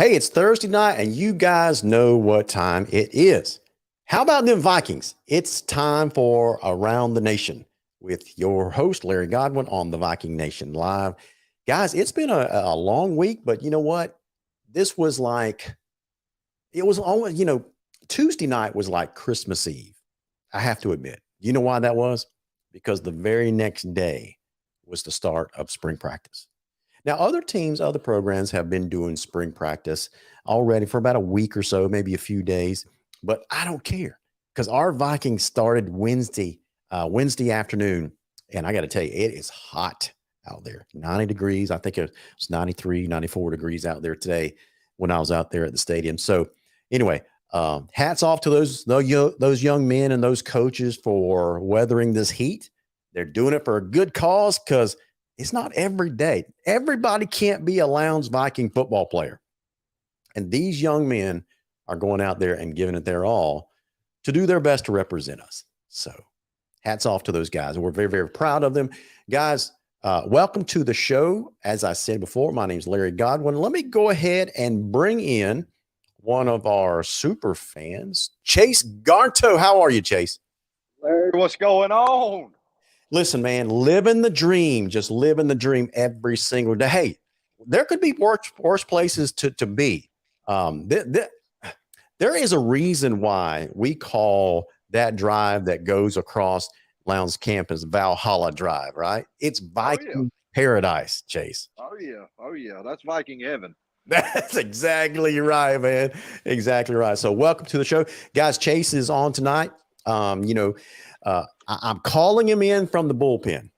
Hey, it's Thursday night, and you guys know what time it is. How about them Vikings? It's time for Around the Nation with your host, Larry Godwin, on the Viking Nation Live. Guys, it's been a long week, but you know what? This was like, it was almost, Tuesday night was like Christmas Eve. I have to admit. You know why that was? Because the very next day was the start of spring practice. Now, other teams, other programs have been doing spring practice already for about a week or so, maybe a few days, but I don't care because our Vikings started Wednesday afternoon. And I got to tell you, it is hot out there, 90 degrees. I think it was 93, 94 degrees out there today when I was out there at the stadium. So anyway, hats off to those young men and those coaches for weathering this heat. They're doing it for a good cause because it's not every day. Everybody can't be a Lowndes Viking football player. And these young men are going out there and giving it their all to do their best to represent us. So hats off to those guys. We're very, very proud of them. Guys, welcome to the show. As I said before, my name is Larry Godwin. Let me go ahead and bring in one of our super fans, Chase Garto. How are you, Chase? Larry, what's going on? Listen, man, living the dream, just living the dream every single day. Hey, there could be worse places to be. There is a reason why we call that drive that goes across Lowndes campus Valhalla Drive, right? It's Viking paradise, Chase. Oh, yeah. That's Viking heaven. That's exactly right, man. Exactly right. So welcome to the show. Guys, Chase is on tonight. I'm calling him in from the bullpen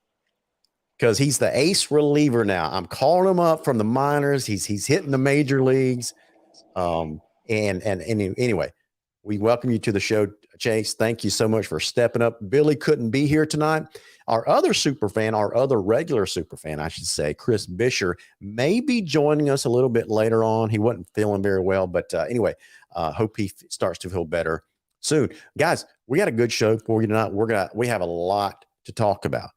because he's the ace reliever now. I'm calling him up from the minors. He's hitting the major leagues. Anyway, we welcome you to the show, Chase. Thank you so much for stepping up. Billy couldn't be here tonight. Our other regular super fan, I should say, Chris Bisher, may be joining us a little bit later on. He wasn't feeling very well, but anyway, hope he starts to feel better soon. Guys, we got a good show for you tonight. We have a lot to talk about.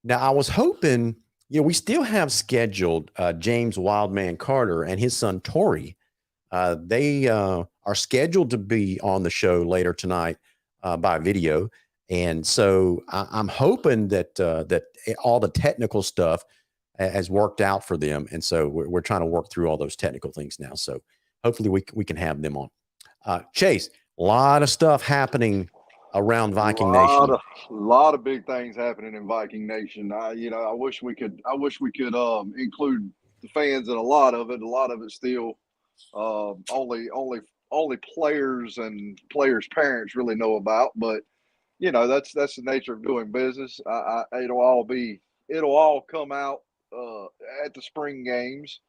Now, I was hoping, we still have scheduled James Wildman Carter and his son Tory. They are scheduled to be on the show later tonight by video. And so I'm hoping that all the technical stuff has worked out for them. And so we're trying to work through all those technical things now. So hopefully we can have them on. Chase, a lot of stuff happening around Viking Nation. A lot of big things happening in Viking Nation. I wish we could include the fans in a lot of it. A lot of it still only players and players' parents really know about. But that's the nature of doing business. It'll all come out at the spring games.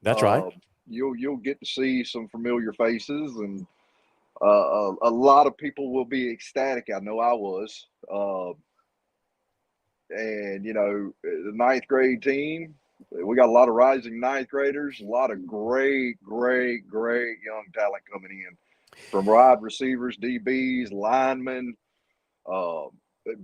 That's right. You'll get to see some familiar faces, and a lot of people will be ecstatic. I know I was. The ninth grade team, we got a lot of rising ninth graders, a lot of great young talent coming in from wide receivers, DBs, linemen,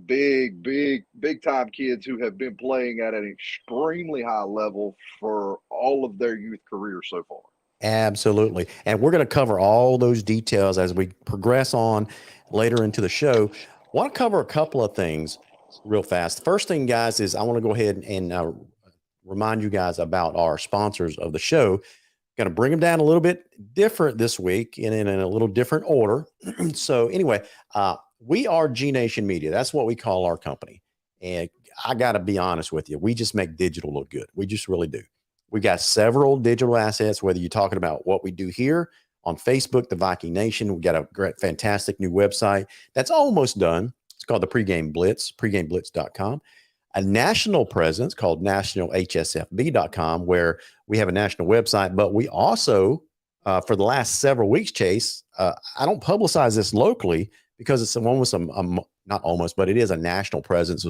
big time kids who have been playing at an extremely high level for all of their youth careers so far. Absolutely. And we're going to cover all those details as we progress on later into the show. I want to cover a couple of things real fast. The first thing, guys, is I want to go ahead and remind you guys about our sponsors of the show. Going to bring them down a little bit different this week and in a little different order. So anyway, we are G Nation Media. That's what we call our company. And I got to be honest with you. We just make digital look good. We just really do. We got several digital assets, whether you're talking about what we do here on Facebook, the Viking Nation. We got a great, fantastic new website that's almost done. It's called the Pregame Blitz, pregameblitz.com. A national presence called nationalhsfb.com, where we have a national website, but we also, for the last several weeks, Chase, I don't publicize this locally because it's almost not almost, but it is a national presence.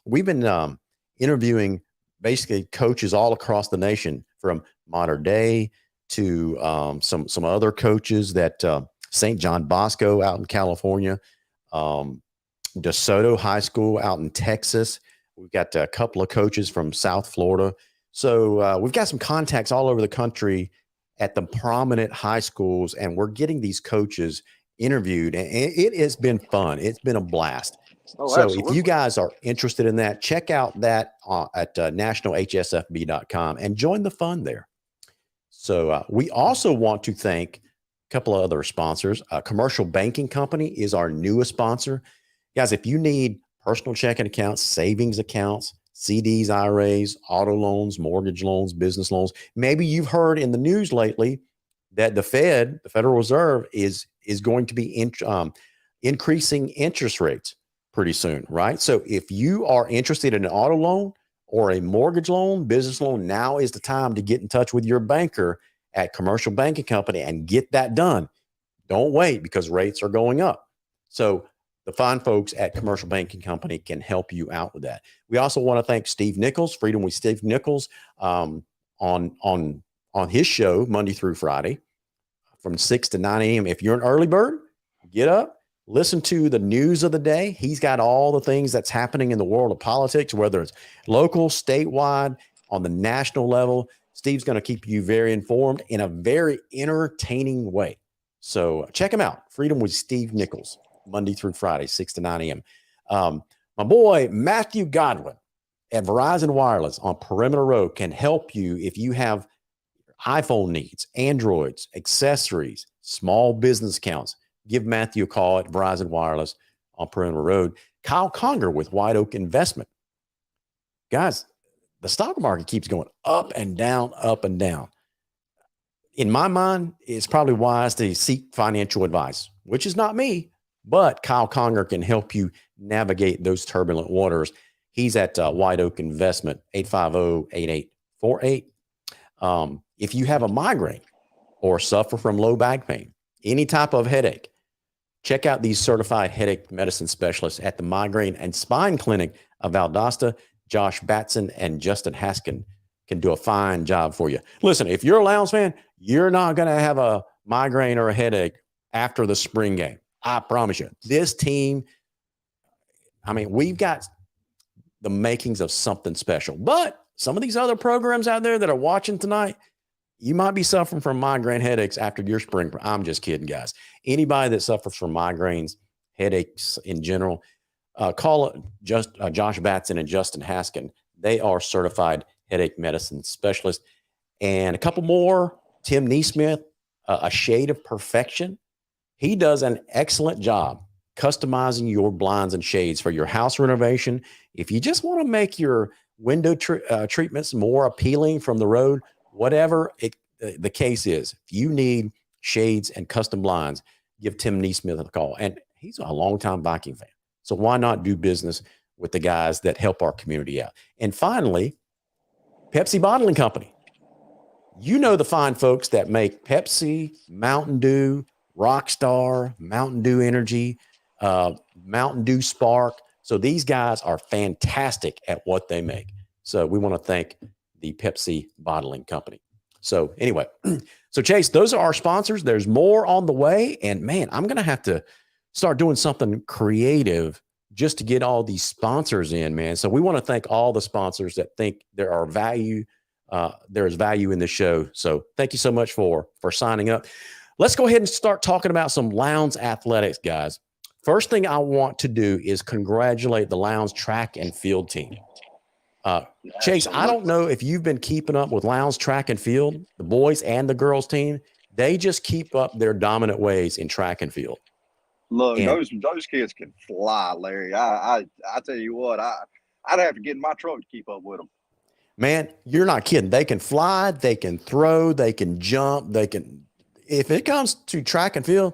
We've been interviewing basically coaches all across the nation, from Modern Day to some other coaches that St. John Bosco out in California, DeSoto High School out in Texas. We've got a couple of coaches from South Florida. So we've got some contacts all over the country at the prominent high schools, and we're getting these coaches interviewed, and it has been fun. It's been a blast. Oh, so absolutely. if you guys are interested in that, check out that at nationalhsfb.com and join the fun there. So we also want to thank a couple of other sponsors. Commercial Banking Company is our newest sponsor. Guys, if you need personal checking accounts, savings accounts, CDs, IRAs, auto loans, mortgage loans, business loans, maybe you've heard in the news lately that the Fed, the Federal Reserve, is going to be increasing interest rates pretty soon, right? So if you are interested in an auto loan or a mortgage loan, business loan, now is the time to get in touch with your banker at Commercial Banking Company and get that done. Don't wait, because rates are going up. So the fine folks at Commercial Banking Company can help you out with that. We also want to thank Steve Nichols, Freedom with Steve Nichols, on his show Monday through Friday from 6 to 9 a.m. If you're an early bird, get up, listen to the news of the day. He's got all the things that's happening in the world of politics, whether it's local, statewide, on the national level. Steve's going to keep you very informed in a very entertaining way. So check him out. Freedom with Steve Nichols, Monday through Friday, 6 to 9 a.m. My boy, Matthew Godwin at Verizon Wireless on Perimeter Road can help you if you have iPhone needs, Androids, accessories, small business accounts. Give Matthew a call at Verizon Wireless on Perimeter Road. Kyle Conger with White Oak Investment. Guys, the stock market keeps going up and down, up and down. In my mind, it's probably wise to seek financial advice, which is not me, but Kyle Conger can help you navigate those turbulent waters. He's at White Oak Investment, 850-8848. If you have a migraine or suffer from low back pain, any type of headache, check out these certified headache medicine specialists at the Migraine and Spine Clinic of Valdosta. Josh Batson and Justin Haskin can do a fine job for you. Listen, if you're a Lounge fan, you're not going to have a migraine or a headache after the spring game. I promise you. This team, I mean, we've got the makings of something special. But some of these other programs out there that are watching tonight, you might be suffering from migraine headaches after your spring. I'm just kidding, guys. Anybody that suffers from migraines, headaches in general, call Josh Batson and Justin Haskin. They are certified headache medicine specialists. And a couple more, Tim Neesmith, A Shade of Perfection. He does an excellent job customizing your blinds and shades for your house renovation. If you just want to make your window treatments more appealing from the road, whatever the case is, if you need shades and custom blinds, give Tim Neesmith a call. And he's a longtime Viking fan. So why not do business with the guys that help our community out? And finally, Pepsi Bottling Company. You know the fine folks that make Pepsi, Mountain Dew, Rockstar, Mountain Dew Energy, Mountain Dew Spark. So these guys are fantastic at what they make. So we want to thank the Pepsi Bottling Company. So anyway, so Chase, those are our sponsors. There's more on the way. And man, I'm going to have to start doing something creative just to get all these sponsors in, man. So we want to thank all the sponsors that think there is value in the show. So thank you so much for signing up. Let's go ahead and start talking about some Lowndes athletics, guys. First thing I want to do is congratulate the Lowndes track and field team. Chase, I don't know if you've been keeping up with Lowndes track and field, the boys and the girls team. They just keep up their dominant ways in track and field. Look, those kids can fly, Larry. I tell you what, I'd have to get in my truck to keep up with them. Man, you're not kidding. They can fly, they can throw, they can jump, if it comes to track and field,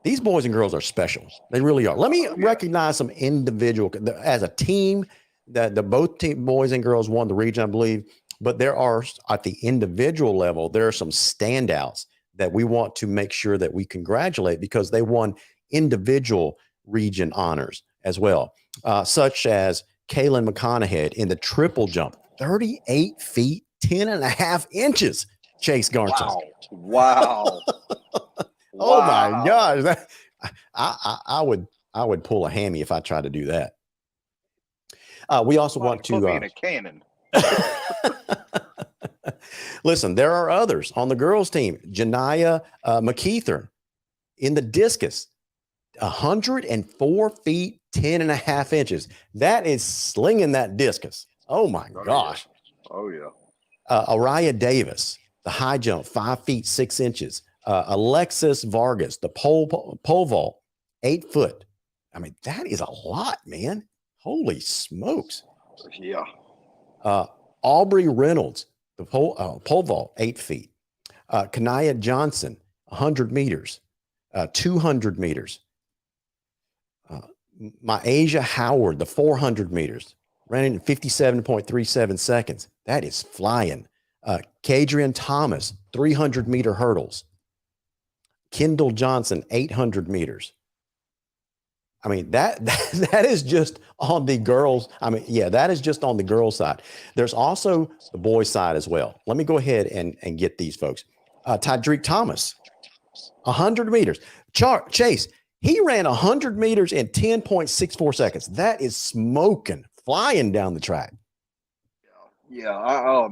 these boys and girls are special. They really are. Let me recognize some individual, as a team, that both team boys and girls won the region, I believe, but there are, at the individual level, there are some standouts that we want to make sure that we congratulate because they won individual region honors as well, such as Kaylin McConaughey in the triple jump, 38 feet, 10 and a half inches. Chase Garnson. Wow. Oh my gosh. I would pull a hammy if I tried to do that. We also want to put me in a cannon. Listen, there are others on the girls' team. Janiyah McKeithern in the discus, 104 feet, 10 and a half inches. That is slinging that discus. Oh, my gosh. Oh, yeah. Araya Davis, the high jump, 5 feet, 6 inches. Alexis Vargas, the pole vault, 8 foot. I mean, that is a lot, man. Holy smokes. Yeah. Aubrey Reynolds, the pole vault, 8 feet. Kanaya Johnson, 100 meters, 200 meters. Myasia Howard, the 400 meters, ran in 57.37 seconds. That is flying. Kadrian Thomas, 300-meter hurdles. Kendall Johnson, 800 meters. I mean, that is just on the girls. I mean, yeah, that is just on the girls' side. There's also the boys' side as well. Let me go ahead and get these folks. Tydreek Thomas, 100 meters. Chase, he ran 100 meters in 10.64 seconds. That is smoking, flying down the track. Yeah.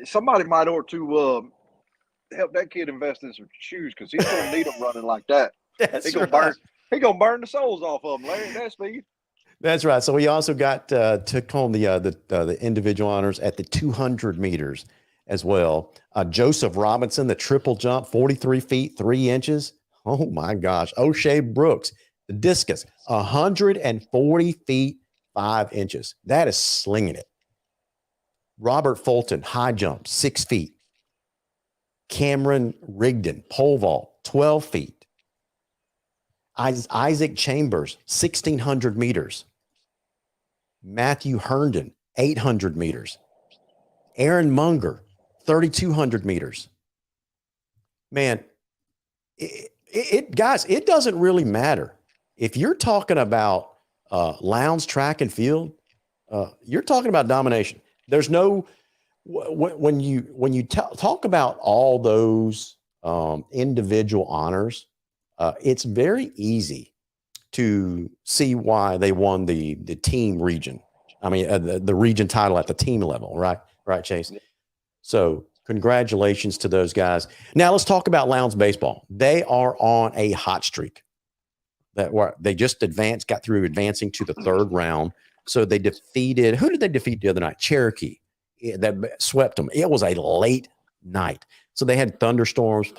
Somebody might ought to help that kid invest in some shoes because he's going to need them running like that. That's right. He's going to burn the soles off of them, Larry, at that speed. That's right. So we also got took home the individual honors at the 200 meters as well. Joseph Robinson, the triple jump, 43 feet, 3 inches. Oh, my gosh. O'Shea Brooks, the discus, 140 feet, 5 inches. That is slinging it. Robert Fulton, high jump, 6 feet. Cameron Rigdon, pole vault, 12 feet. Isaac Chambers, 1,600 meters. Matthew Herndon, 800 meters. Aaron Munger, 3,200 meters. Man, guys, it doesn't really matter. If you're talking about Lowndes track and field, you're talking about domination. There's no when you talk about all those individual honors, it's very easy to see why they won the team region. I mean, the region title at the team level, right? Right, Chase. So congratulations to those guys. Now let's talk about Lowndes baseball. They are on a hot streak. They just got through advancing to the third round. So they defeated, who did they defeat the other night? Cherokee. That swept them. It was a late night. So they had thunderstorms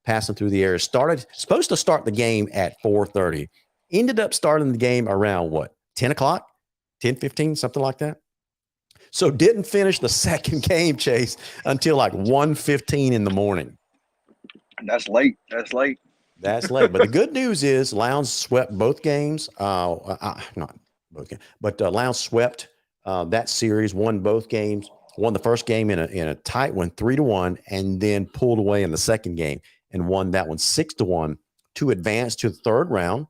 passing through the air. Supposed to start the game at 4:30. Ended up starting the game around 10 o'clock, 10:15, something like that. So didn't finish the second game, Chase, until like 1:15 in the morning. That's late. That's late. But the good news is Lowndes swept both games. Not both games, but Lowndes swept that series, won both games, won the first game in a tight one, 3-1, and then pulled away in the second game and won that one 6-1 to advance to the third round.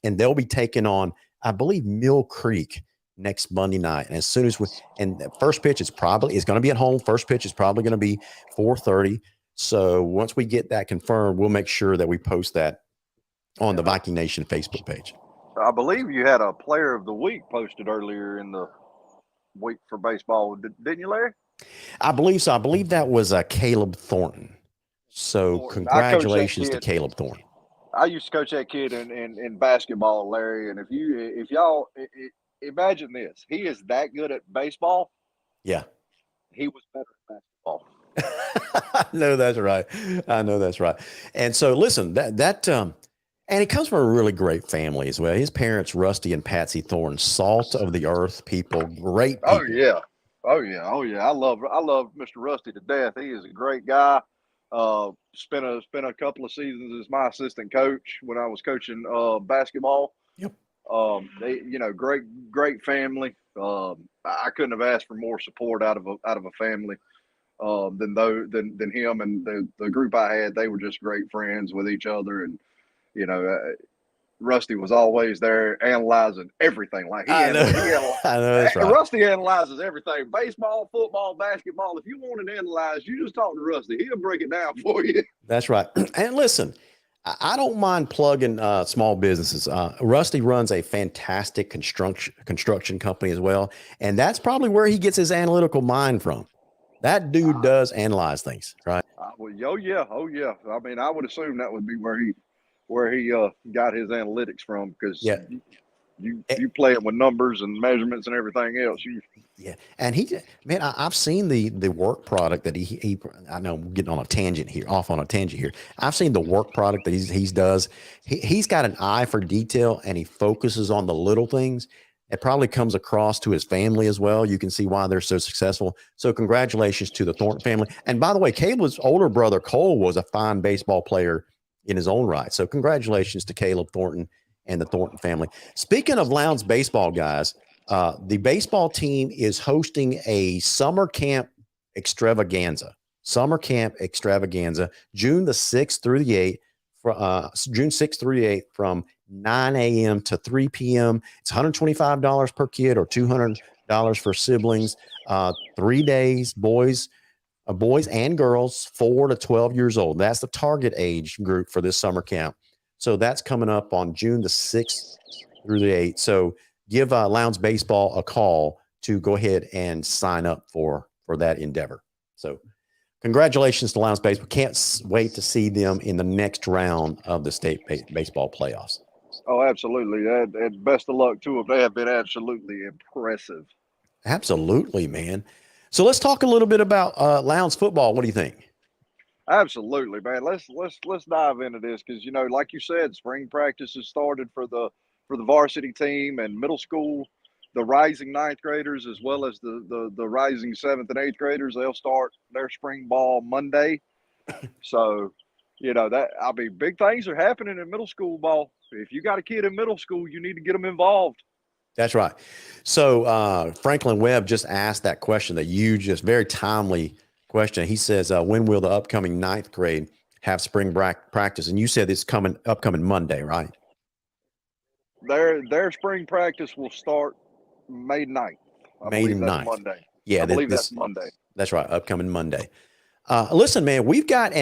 And they'll be taking on, I believe, Mill Creek next Monday night. And as soon as the first pitch is going to be at home. First pitch is probably going to be 4:30. So once we get that confirmed, we'll make sure that we post that on the Viking Nation Facebook page. I believe you had a player of the week posted earlier in the week for baseball, didn't you, Larry? I believe so. I believe that was Caleb Thornton. So congratulations to Caleb Thornton. I used to coach that kid in basketball, Larry. And if y'all imagine this, he is that good at baseball. Yeah. He was better at basketball. I know that's right. And so listen, and he comes from a really great family as well. His parents, Rusty and Patsy Thorne, salt of the earth people, great people. Oh yeah. I love Mr. Rusty to death. He is a great guy. Spent a couple of seasons as my assistant coach when I was coaching basksketball. Yep. Great family. I couldn't have asked for more support out of a family than him and the group I had. They were just great friends with each other, and Rusty was always there analyzing everything. Like I know that's right. Rusty analyzes everything: baseball, football, basketball. If you want it analyzed, you just talk to Rusty. He'll break it down for you. That's right. And listen, I don't mind plugging small businesses. Rusty runs a fantastic construction company as well, and that's probably where he gets his analytical mind from. That dude does analyze things, right? Oh yeah. I mean, I would assume that would be where he got his analytics from, because Yeah. you play it with numbers and measurements and everything else. Yeah, and man, I've seen the work product that he. I know I'm getting on a tangent here, off on a tangent here. I've seen the work product that he's does. He's got an eye for detail, and he focuses on the little things. It probably comes across to his family as well. You can see why they're so successful. So congratulations to the Thornton family. And by the way, Caleb's older brother Cole was a fine baseball player in his own right. So congratulations to Caleb Thornton and the Thornton family. Speaking of Lowndes baseball, guys. The baseball team is hosting a summer camp extravaganza, June the 6th through the 8th, June 6th through the 8th from 9 a.m. to 3 p.m. It's $125 per kid or $200 for siblings. 3 days, boys and girls, 4 to 12 years old. That's the target age group for this summer camp. So that's coming up on June the 6th through the 8th. So give Lowndes Baseball a call to go ahead and sign up for that endeavor. So congratulations to Lowndes Baseball. Can't wait to see them in the next round of the state baseball playoffs. Oh, absolutely. And best of luck to them. They have been absolutely impressive. Absolutely, man. So let's talk a little bit about Lowndes football. What do you think? Absolutely, man. Let's dive into this, because like you said, spring practice has started for the varsity team and middle school, the rising ninth graders, as well as the rising 7th and 8th graders. They'll start their spring ball Monday. So, big things are happening in middle school ball. If you got a kid in middle school, you need to get them involved. That's right. So Franklin Webb just asked that question that you just very timely question. He says, when will the upcoming 9th grade have spring practice? And you said it's upcoming Monday, right? Their spring practice will start May 9th. I believe that's Monday. Yeah, I believe that's Monday. That's right, upcoming Monday. Listen, man, we've got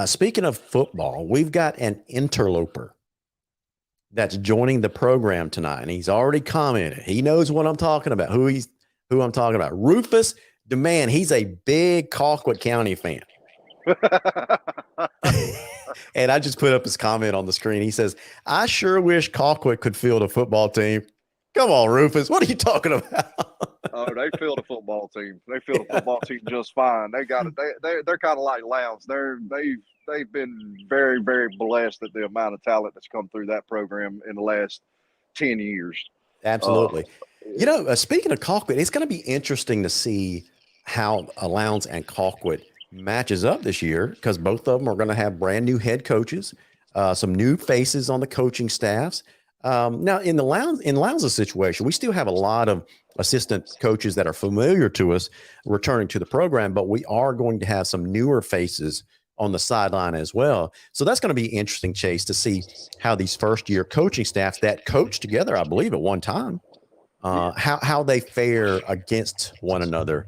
speaking of football, we've got an interloper that's joining the program tonight, and he's already commented. He knows what I'm talking about, who I'm talking about. Rufus DeMann, he's a big Colquitt County fan. And I just put up his comment on the screen. He says, I sure wish Colquitt could field a football team. Come on, Rufus. What are you talking about? Oh, they field a football team. They field a football team just fine. They got it. They're kind of like Lowndes. They've been very, very blessed at the amount of talent that's come through that program in the last 10 years. Absolutely. Speaking of Colquitt, it's going to be interesting to see how Lowndes and Colquitt matches up this year, because both of them are going to have brand new head coaches, some new faces on the coaching staffs. Now in Lowndes' situation, we still have a lot of assistant coaches that are familiar to us returning to the program, but we are going to have some newer faces on the sideline as well. So that's going to be interesting, Chase, to see how these first year coaching staffs that coached together, I believe at one time, how they fare against one another.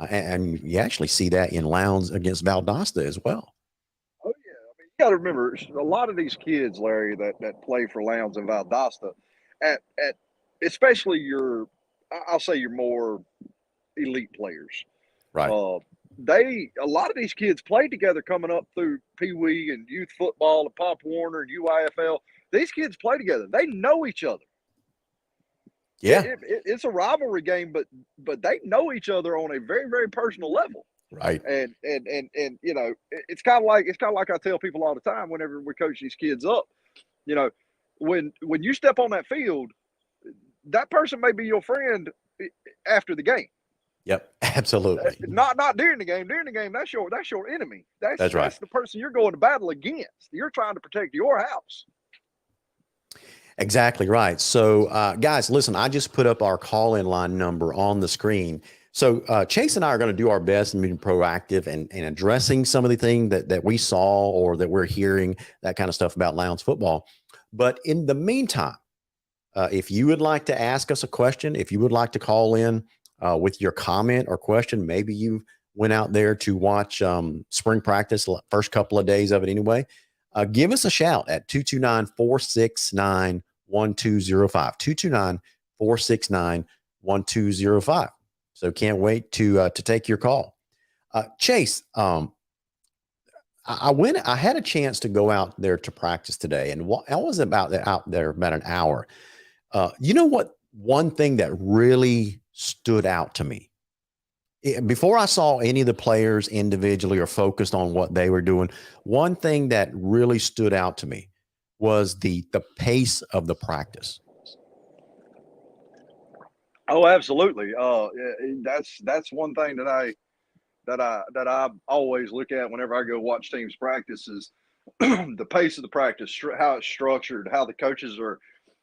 And you actually see that in Lowndes against Valdosta as well. Oh, yeah. I mean, you got to remember, a lot of these kids, Larry, that play for Lowndes and Valdosta, at especially I'll say your more elite players. Right. A lot of these kids played together coming up through Pee Wee and youth football and Pop Warner and UIFL. These kids play together. They know each other. Yeah, it's a rivalry game, but they know each other on a very, very personal level. Right. And it's kind of like I tell people all the time whenever we coach these kids up. When you step on that field, that person may be your friend after the game. Yep, absolutely. Not during the game. During the game, that's your enemy. That's right. That's the person you're going to battle against. You're trying to protect your house. Exactly right. So, guys, listen, I just put up our call-in line number on the screen. So Chase and I are going to do our best in being proactive and addressing some of the things that we saw or that we're hearing, that kind of stuff about Lowndes football. But in the meantime, if you would like to ask us a question, if you would like to call in with your comment or question, maybe you went out there to watch spring practice, first couple of days of it anyway, give us a shout at 229-469-1205, 229-469-1205. So can't wait to take your call. Chase, I had a chance to go out there to practice today, and I was out there about an hour. You know what? One thing that really stood out to me before I saw any of the players individually or focused on what they were doing, one thing that really stood out to me was the pace of the practice. Oh, absolutely. That's one thing that I always look at whenever I go watch teams practice is the pace of the practice, how it's structured, how the coaches are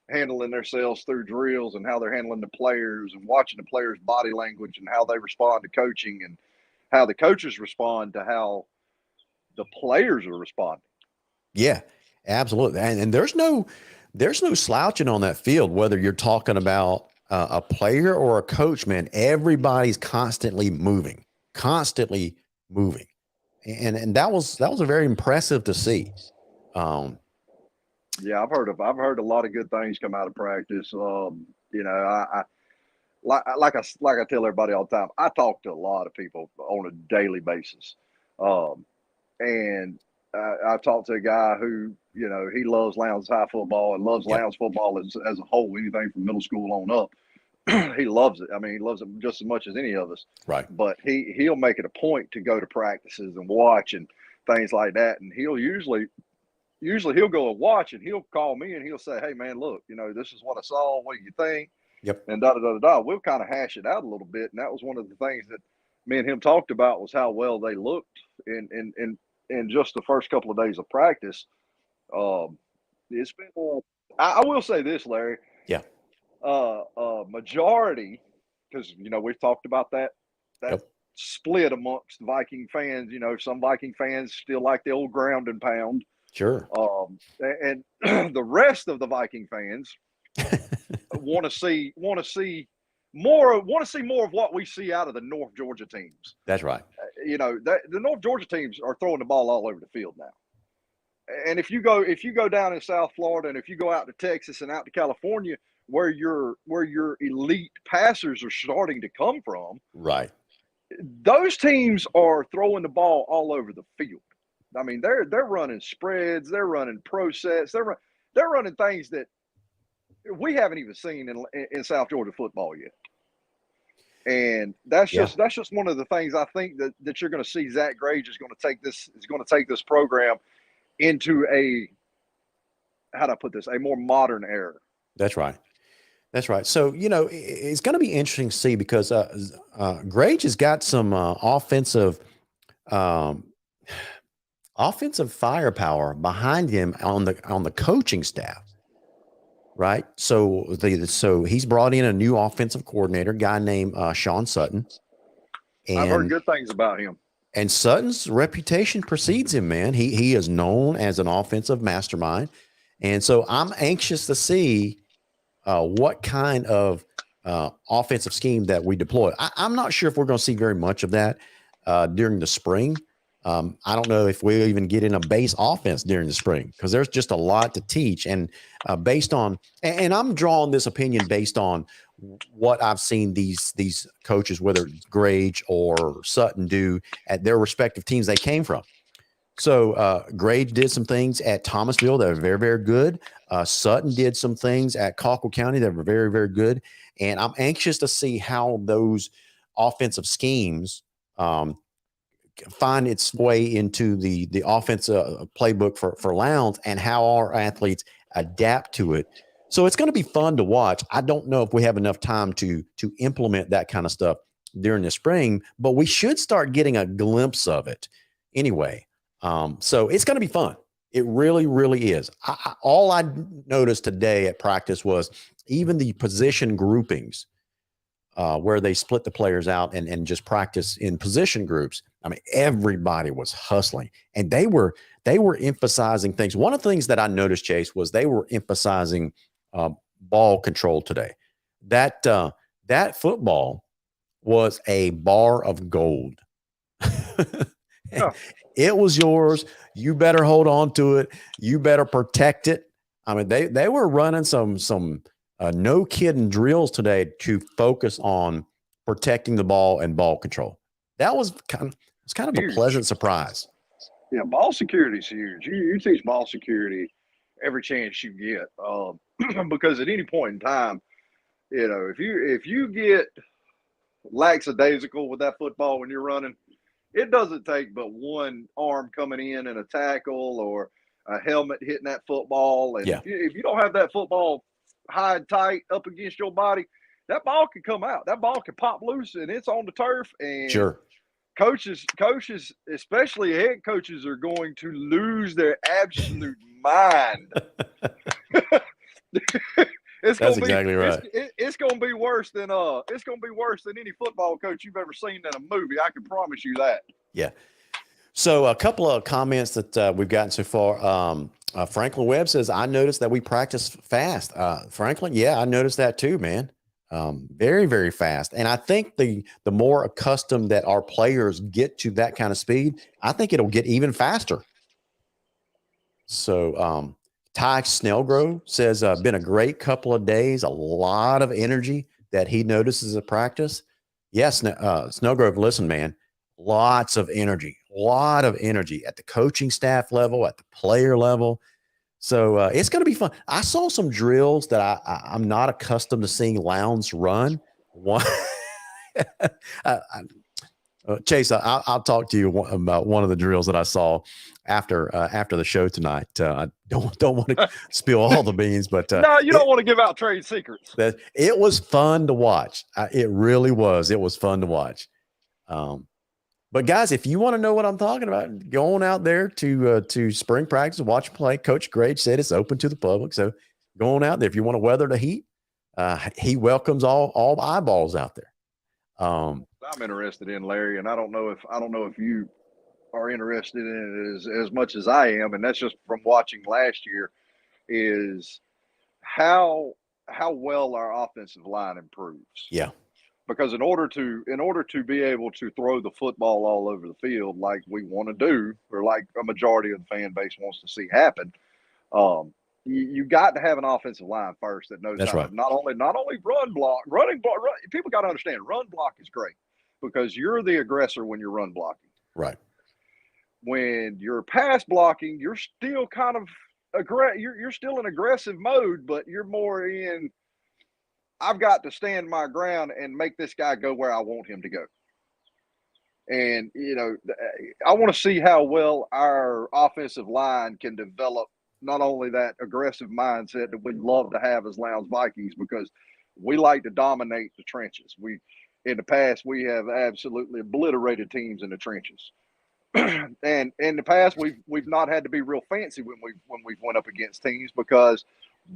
handling themselves through drills, and how they're handling the players, and watching the players' body language and how they respond to coaching, and how the coaches respond to how the players are responding. Yeah, absolutely. And there's no slouching on that field, whether you're talking about a player or a coach, man. Everybody's constantly moving. And that was a very impressive to see. Yeah, I've heard a lot of good things come out of practice. I like I tell everybody all the time, I talk to a lot of people on a daily basis, and I've talked to a guy who he loves Lowndes High football and loves Yep. Lowndes football as a whole, anything from middle school on up. He loves it. I mean, he loves it just as much as any of us. Right. But he'll make it a point to go to practices and watch and things like that, and he'll usually he'll go and watch, and he'll call me and he'll say, "Hey man, look, this is what I saw. What do you think?" Yep. And da da da da. We'll kind of hash it out a little bit, and that was one of the things that me and him talked about, was how well they looked in just the first couple of days of practice. It's been. I will say this, Larry. Yeah. Majority, because we've talked about that Yep. split amongst Viking fans. Some Viking fans still like the old ground and pound. Sure. And the rest of the Viking fans want to see more of what we see out of the North Georgia teams. That's right. The North Georgia teams are throwing the ball all over the field now. And if you go down in South Florida, and if you go out to Texas and out to California, where your elite passers are starting to come from, right, those teams are throwing the ball all over the field. I mean, they're running spreads, they're running pro sets, they're running things that we haven't even seen in South Georgia football yet. And that's just one of the things I think that you're going to see. Zach Grage is going to take this program into a more modern era. That's right. That's right. So, it's going to be interesting to see, because Grage has got some offensive firepower behind him on the coaching staff. Right. So he's brought in a new offensive coordinator, guy named Sean Sutton. And I've heard good things about him. And Sutton's reputation precedes him, man. He is known as an offensive mastermind. And so I'm anxious to see what kind of offensive scheme that we deploy. I'm not sure if we're going to see very much of that during the spring. I don't know if we'll even get in a base offense during the spring, because there's just a lot to teach. And based on, and I'm drawing this opinion based on what I've seen these coaches, whether it's Grage or Sutton, do at their respective teams they came from. So Grage did some things at Thomasville that were very, very good. Sutton did some things at Colquitt County that were very, very good. And I'm anxious to see how those offensive schemes find its way into the offensive playbook for Lowndes, and how our athletes adapt to it. So it's going to be fun to watch. I don't know if we have enough time to implement that kind of stuff during the spring, but we should start getting a glimpse of it anyway. So it's going to be fun. It really, really is. All I noticed today at practice was even the position groupings, where they split the players out and just practice in position groups. I mean, everybody was hustling, and they were emphasizing things. One of the things that I noticed, Chase, was they were emphasizing ball control today. That football was a bar of gold. Oh. It was yours. You better hold on to it. You better protect it. I mean, they were running some no kidding drills today to focus on protecting the ball and ball control. That was It's kind of a Huge. pleasant surprise. Yeah, ball security is huge. You teach ball security every chance you get, because at any point in time, if you get lackadaisical with that football when you're running, it doesn't take but one arm coming in and a tackle or a helmet hitting that football. And if you don't have that football high and tight up against your body, that ball can come out. That ball can pop loose and it's on the turf. And sure. Coaches, especially head coaches, are going to lose their absolute mind. That's exactly right. It's going to be worse than any football coach you've ever seen in a movie. I can promise you that. Yeah. So a couple of comments that we've gotten so far. Franklin Webb says, I noticed that we practice fast. Franklin, yeah, I noticed that too, man. Very, very fast. And I think the more accustomed that our players get to that kind of speed, I think it'll get even faster. So Ty Snellgrove says, been a great couple of days, a lot of energy that he notices at practice. Yes, Snellgrove, listen, man, a lot of energy at the coaching staff level, at the player level. So it's going to be fun. I saw some drills that I'm not accustomed to seeing Lowndes run. One, Chase, I'll talk to you about one of the drills that I saw after the show tonight. I don't want to spill all the beans, but no, you don't want to give out trade secrets. It was fun to watch. It really was. It was fun to watch. But guys, if you want to know what I'm talking about, go on out there to spring practice, watch play. Coach Grage said it's open to the public, so go on out there if you want to weather the heat. He welcomes all eyeballs out there. I'm interested in, Larry, and I don't know if you are interested in it as much as I am, and that's just from watching last year, is how well our offensive line improves. Yeah. Because in order to be able to throw the football all over the field like we want to do, or like a majority of the fan base wants to see happen, you got to have an offensive line first that knows how to not only running block. People got to understand, run block is great because you're the aggressor when you're run blocking. Right. When you're pass blocking, you're still kind of you're still in aggressive mode, but you're more in, I've got to stand my ground and make this guy go where I want him to go. And, I want to see how well our offensive line can develop not only that aggressive mindset that we love to have as Lowndes Vikings, because we like to dominate the trenches. In the past, we have absolutely obliterated teams in the trenches. And in the past, we've not had to be real fancy when we've went up against teams because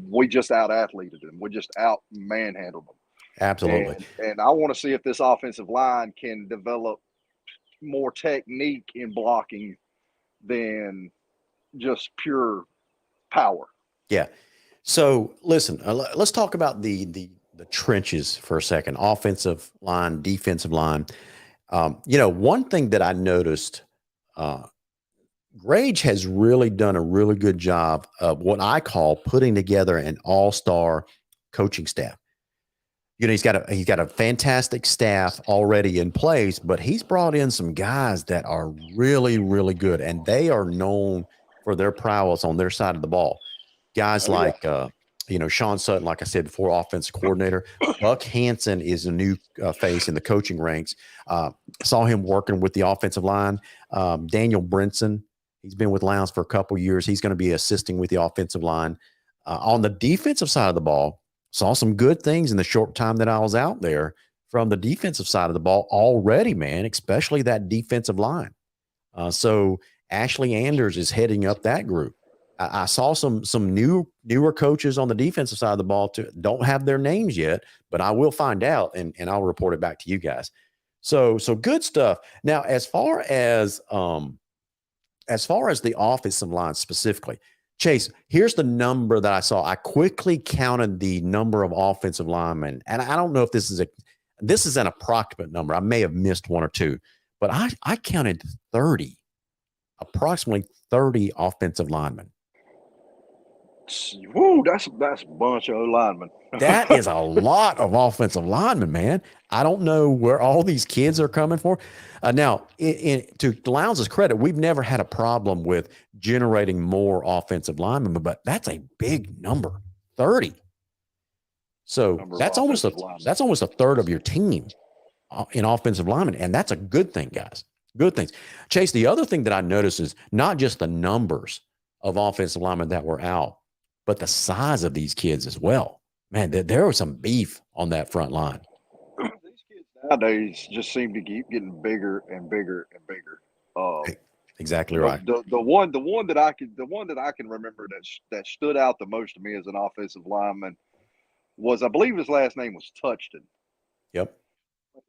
we just out-athleted them. We just out-manhandled them. Absolutely. And I want to see if this offensive line can develop more technique in blocking than just pure power. Yeah. So listen, let's talk about the trenches for a second. Offensive line, defensive line. One thing that I noticed, Grage has really done a really good job of what I call putting together an all-star coaching staff. He's got a fantastic staff already in place, but he's brought in some guys that are really, really good, and they are known for their prowess on their side of the ball. Guys Sean Sutton, like I said before, offensive coordinator. Buck Hansen is a new face in the coaching ranks. Saw him working with the offensive line. Daniel Brinson, he's been with Lowndes for a couple years. He's going to be assisting with the offensive line. On the defensive side of the ball, saw some good things in the short time that I was out there from the defensive side of the ball already, man, especially that defensive line. So Ashley Anders is heading up that group. I saw some newer coaches on the defensive side of the ball don't have their names yet, but I will find out and I'll report it back to you guys. So good stuff. Now, as far as the offensive line specifically, Chase, here's the number that I saw. I quickly counted the number of offensive linemen, and I don't know if this is an approximate number. I may have missed one or two, but I counted approximately 30 offensive linemen. Woo, that's a bunch of linemen. That is a lot of offensive linemen, man. I don't know where all these kids are coming from. Now, to Lowndes' credit, we've never had a problem with generating more offensive linemen, but that's a big number, 30. So that's almost a third of your team in offensive linemen, and that's a good thing, guys. Good things. Chase, the other thing that I noticed is not just the numbers of offensive linemen that were out, but the size of these kids as well. Man, there was some beef on that front line. These kids nowadays just seem to keep getting bigger and bigger and bigger. Exactly right. The one that I can remember that stood out the most to me as an offensive lineman was, I believe his last name was Touchton. Yep. A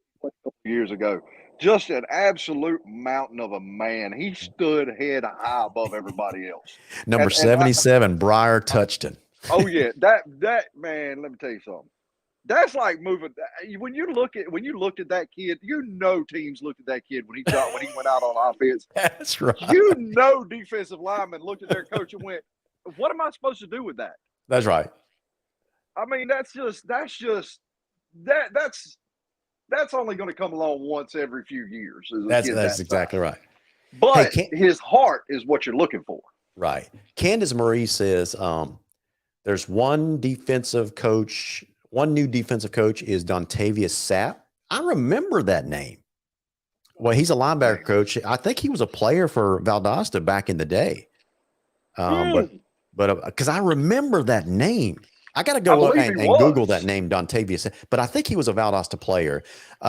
couple years ago. Just an absolute mountain of a man. He stood head high above everybody else. Number 77, Briar Touchton. Oh yeah, that man. Let me tell you something. That's like moving. When you looked at that kid, teams looked at that kid when he went out on offense. That's right. Defensive linemen looked at their coach and went, "What am I supposed to do with that?" That's right. I mean, that's only going to come along once every few years. That's exactly right. But his heart is what you're looking for. Right. Candace Marie says there's one new defensive coach is Dontavius Sapp. I remember that name. Well, he's a linebacker coach. I think he was a player for Valdosta back in the day. But because I remember that name. I got to go up and Google that name, Dontavius. But I think he was a Valdosta player.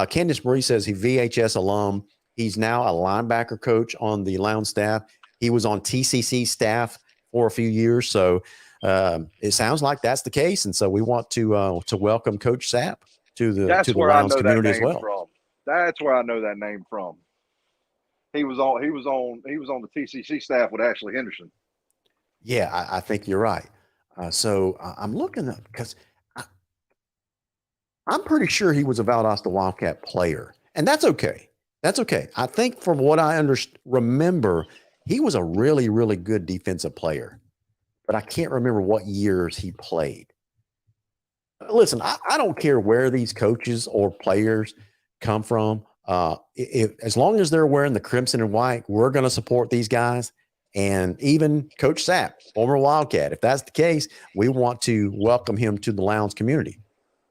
Candace Marie says he VHS alum. He's now a linebacker coach on the Lowndes staff. He was on TCC staff for a few years. So it sounds like that's the case. And so we want to welcome Coach Sapp to the Lowndes community as well. That's where I know that name from. He was on the TCC staff with Ashley Henderson. Yeah, I think you're right. So I'm looking up because I'm pretty sure he was a Valdosta Wildcat player, and that's okay. That's okay. I think from what I remember, he was a really, really good defensive player, but I can't remember what years he played. Listen, I don't care where these coaches or players come from. As long as they're wearing the crimson and white, we're going to support these guys. And even Coach Sapp, former Wildcat, if that's the case, we want to welcome him to the Lowndes community.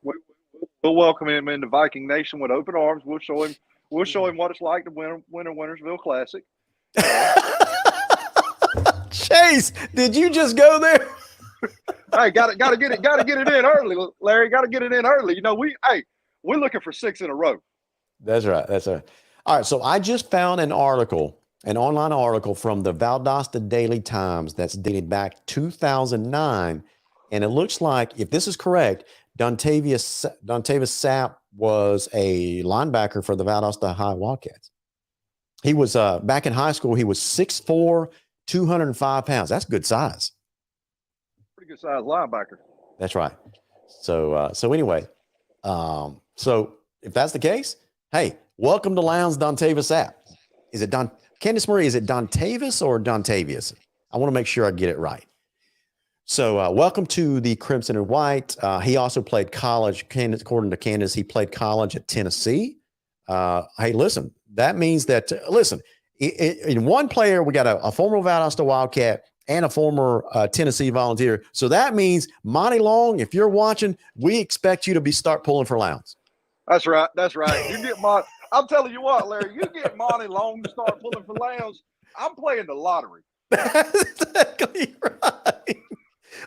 We'll welcome him into Viking Nation with open arms. We'll show him what it's like to win a Wintersville Classic. Chase, did you just go there? Hey, gotta get it in early, Larry. Gotta get it in early. We're looking for 6 in a row. That's right. All right. So I just found an online article from the Valdosta Daily Times that's dated back 2009. And it looks like, if this is correct, Dontavius Sapp was a linebacker for the Valdosta High Wildcats. He was, back in high school, he was 6'4", 205 pounds. That's good size. Pretty good size linebacker. That's right. So anyway, so if that's the case, hey, welcome to Lowndes, Dontavius Sapp. Is it Candace Marie, is it Dontavius or Dontavius? I want to make sure I get it right. So welcome to the Crimson and White. He also played college. According to Candace, he played college at Tennessee. Hey, listen, that means that, in one player, we got a former Valdosta Wildcat and a former Tennessee Volunteer. So that means, Monty Long, if you're watching, we expect you to start pulling for Lowndes. That's right. You get I'm telling you what, Larry, you get Monty Long to start pulling for Lowndes, I'm playing the lottery. That's exactly right.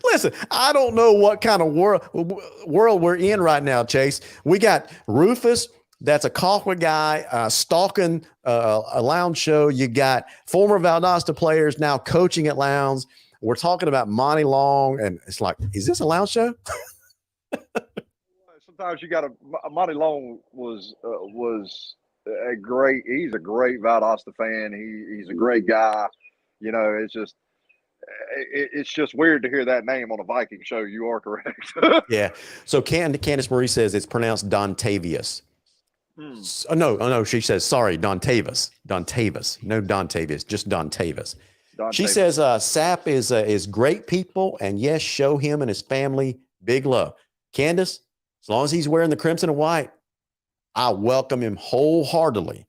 Listen, I don't know what kind of world we're in right now, Chase. We got Rufus, that's a Colquitt guy, stalking a Lowndes show. You got former Valdosta players now coaching at Lowndes. We're talking about Monty Long, and it's like, is this a Lowndes show? Sometimes you got Monty Long was a great. He's a great Valdosta fan. He's a great guy. It's just weird to hear that name on a Viking show. You are correct. Yeah. So Candace Marie says it's pronounced Dontavius. No. She says, sorry, Dontavius. No Dontavius, just Dontavius. She says Sap is great people, and yes, show him and his family big love. Candace, as long as he's wearing the crimson and white, I welcome him wholeheartedly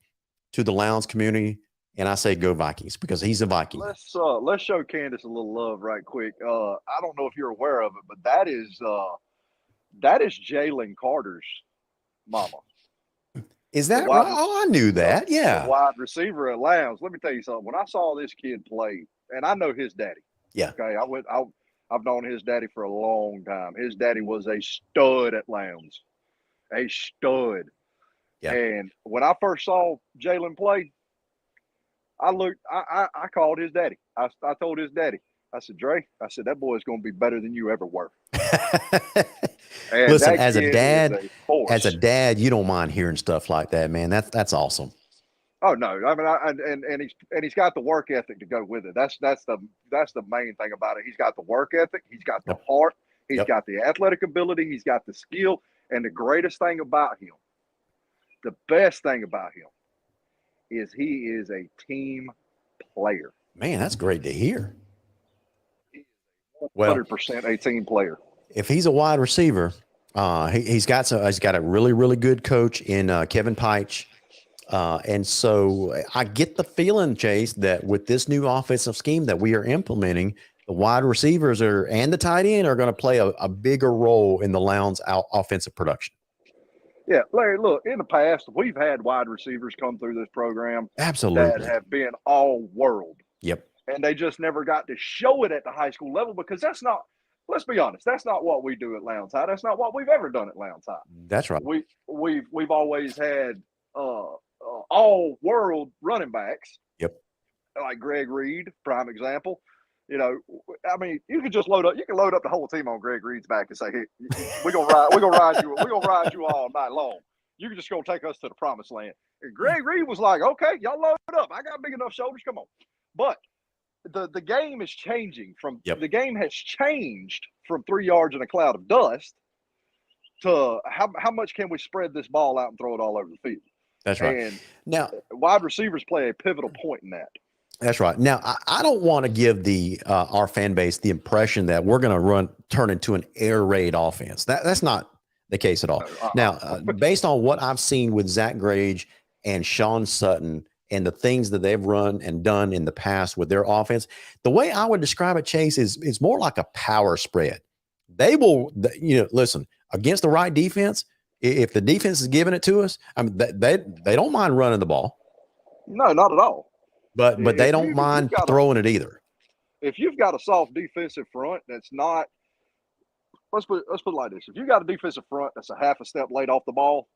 to the Lowndes community, and I say go Vikings because he's a Viking. Let's show Candace a little love right quick. I don't know if you're aware of it, but that is Jalen Carter's mama. Is that right? Oh, I knew that. Yeah. The wide receiver at Lowndes. Let me tell you something. When I saw this kid play, and I know his daddy. Yeah. Okay. I've known his daddy for a long time. His daddy was a stud at Lowndes. A stud. Yeah. And when I first saw Jalen play, I called his daddy. I told his daddy, I said, Dre, I said, that boy is going to be better than you ever were. Listen, as a dad, you don't mind hearing stuff like that, man. That's awesome. Oh no, I mean, and he's got the work ethic to go with it. That's the main thing about it. He's got the work ethic. He's got the heart. He's got the athletic ability. He's got the skill. And the greatest thing about him, the best thing about him, is he is a team player. Man, that's great to hear. 100% a team player. If he's a wide receiver, he's got a really, really good coach in Kevin Peitsch. And so I get the feeling, Chase, that with this new offensive scheme that we are implementing, the wide receivers and the tight end are going to play a bigger role in the Lowndes offensive production. Yeah, Larry, look, in the past, we've had wide receivers come through this program absolutely that have been all world. Yep. And they just never got to show it at the high school level because that's not, let's be honest, that's not what we do at Lowndes High. That's not what we've ever done at Lowndes High. That's right. We've always had all world running backs. Yep. Like Greg Reed, prime example. You know, I mean, you can load up the whole team on Greg Reed's back and say, "Hey, we're gonna ride you all night long. You're just gonna take us to the promised land." And Greg Reed was like, "Okay, y'all load up. I got big enough shoulders. Come on." But the game is changing the game has changed from 3 yards in a cloud of dust to how much can we spread this ball out and throw it all over the field. That's right. And now wide receivers play a pivotal point in that. That's right. Now, I don't want to give our fan base the impression that we're going to turn into an air raid offense. That's not the case at all. Now, based on what I've seen with Zach Grage and Sean Sutton and the things that they've run and done in the past with their offense, the way I would describe it, Chase, is more like a power spread. They will, listen, against the right defense, if the defense is giving it to us, I mean, they don't mind running the ball. No, not at all. But they don't mind throwing it either. If you've got a soft defensive front that's not, let's put it like this: if you got a defensive front that's a half a step late off the ball,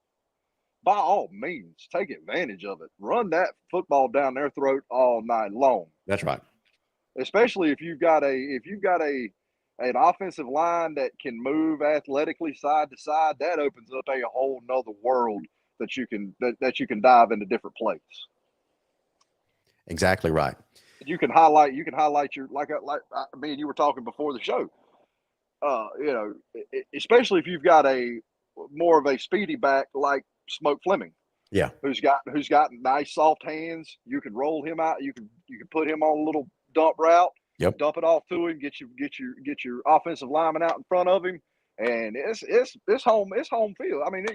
by all means, take advantage of it. Run that football down their throat all night long. That's right. Especially if you've got an offensive line that can move athletically side to side, that opens up a whole nother world that you can dive into different plays. Exactly right. You can highlight your like me and you were talking before the show. Especially if you've got a more of a speedy back like Smoke Fleming. Yeah. Who's got nice soft hands. You can roll him out. You can put him on a little dump route. Yep. Dump it off to him. Get your offensive lineman out in front of him, and it's home field. I mean,